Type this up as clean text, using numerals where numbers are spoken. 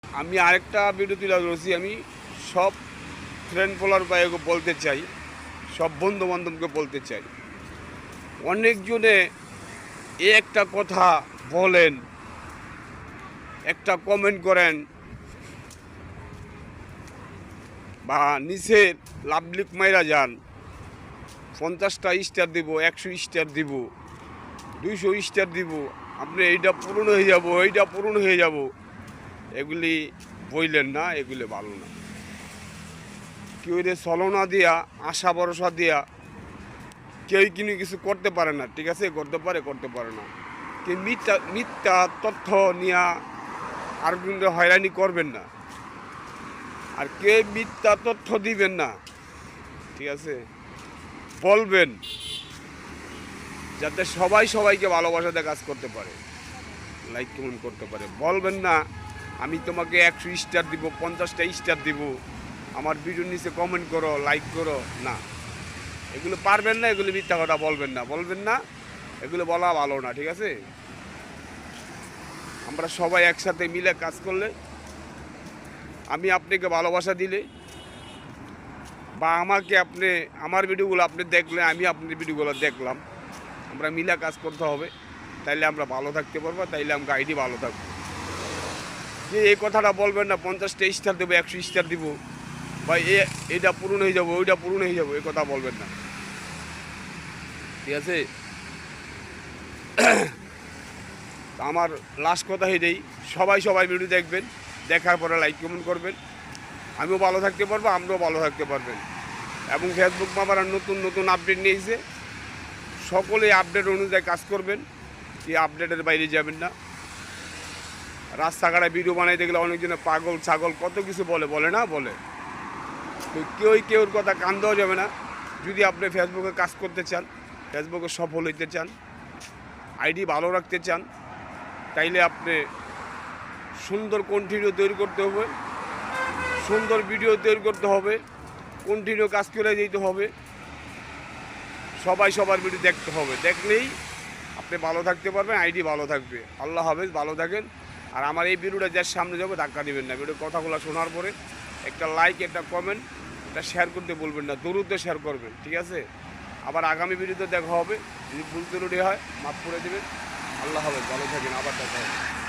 আমি আরেকটা ভিডিও তুলে ধরেছি। আমি সব ফ্রেন্ড ফলোয়ার ভাইকে বলতে চাই, সব বন্ধু বান্ধবকে বলতে চাই, অনেকজনে একটা কথা বলেন, একটা কমেন্ট করেন বা নিচে লাভলিক মাইরা যান, 50টা স্টার দিব, 100 স্টার দিব, 200 স্টার দিব, আপনি এইটা পূরণ হয়ে যাব, এইটা পূরণ হয়ে যাব। এগুলি বইলেন না, এগুলি ভালো না। কেউ ছলনা দিয়া, আশা ভরসা দিয়া কেউ কিন্তু কিছু করতে পারে না। ঠিক আছে, করতে পারে না। কেউ মিথ্যা তথ্য নিয়ে আর কিন্তু হয়রানি করবেন না, আর কে মিথ্যা তথ্য দিবেন না। ঠিক আছে, বলবেন যাতে সবাই সবাইকে ভালোবাসাতে কাজ করতে পারে, লাইক কমেন্ট করতে পারে। বলবেন না আমি তোমাকে 100 স্টার দিব, 50টা স্টার দিব, আমার ভিডিওর নিচে কমেন্ট করো, লাইক করো। না, এগুলো পারবেন না, এগুলো মিথ্যা কথা বলবেন না, এগুলো বলা ভালো না। ঠিক আছে, আমরা সবাই একসাথে মিলে কাজ করলে, আমি আপনাকে ভালোবাসা দিলে বা আমাকে আপনি আমার ভিডিওগুলো আপনি দেখলে, আমি আপনার ভিডিওগুলো দেখলাম, আমরা মিলে কাজ করতে হবে। তাইলে আমরা ভালো থাকতে পারবো, তাইলে আমরা আইডি ভালো থাকবো। যে এই কথাটা বলবেন না 50টা স্টার দেবো, 100 স্টার দিব, বা এটা পূরণ হয়ে যাবো, ওইটা পূরণ হয়ে যাবো, এই কথা বলবেন না। ঠিক আছে, আমার লাস্ট কথা এটাই, সবাই ভিডিও দেখবেন, দেখার পরে লাইক কমেন্ট করবেন। আমিও ভালো থাকতে পারবো, আমরাও ভালো থাকতে পারবেন। এবং ফেসবুক মামারা নতুন আপডেট নিয়েছে, সকলে আপডেট অনুযায়ী কাজ করবেন, এই আপডেটের বাইরে যাবেন না। রাস্তাঘাটে ভিডিও বানাইতে গেলে অনেকজনে পাগল ছাগল কত কিছু বলে না, তো কেউর কথা কান দেওয়া যাবে না। যদি আপনি ফেসবুকে কাজ করতে চান, ফেসবুকে সফল হইতে চান, আইডি ভালো রাখতে চান, তাইলে আপনি সুন্দর কন্টিনিউ তৈরি করতে হবে, সুন্দর ভিডিও তৈরি করতে হবে, কন্টিনিউ কাজ করে যেতে হবে, সবার ভিডিও দেখতে হবে। দেখলেই আপনি ভালো থাকতে পারবেন, আইডি ভালো থাকবে। আল্লাহ হাফেজ, ভালো থাকেন। আর আমার এই ভিডিওটা যার সামনে যাবে ধাক্কা দেবেন না। ভিডিওর কথাগুলো শোনার পরে একটা লাইক, একটা কমেন্ট, এটা শেয়ার করতে বলবেন না, দ্রুত শেয়ার করবেন। ঠিক আছে, আবার আগামী ভিডিওতে দেখা হবে। যদি ভুল ত্রুটি হয় মাফ করে দেবেন। আল্লাহ হাফেজ, ভালো থাকেন, আবার দেখা হবে।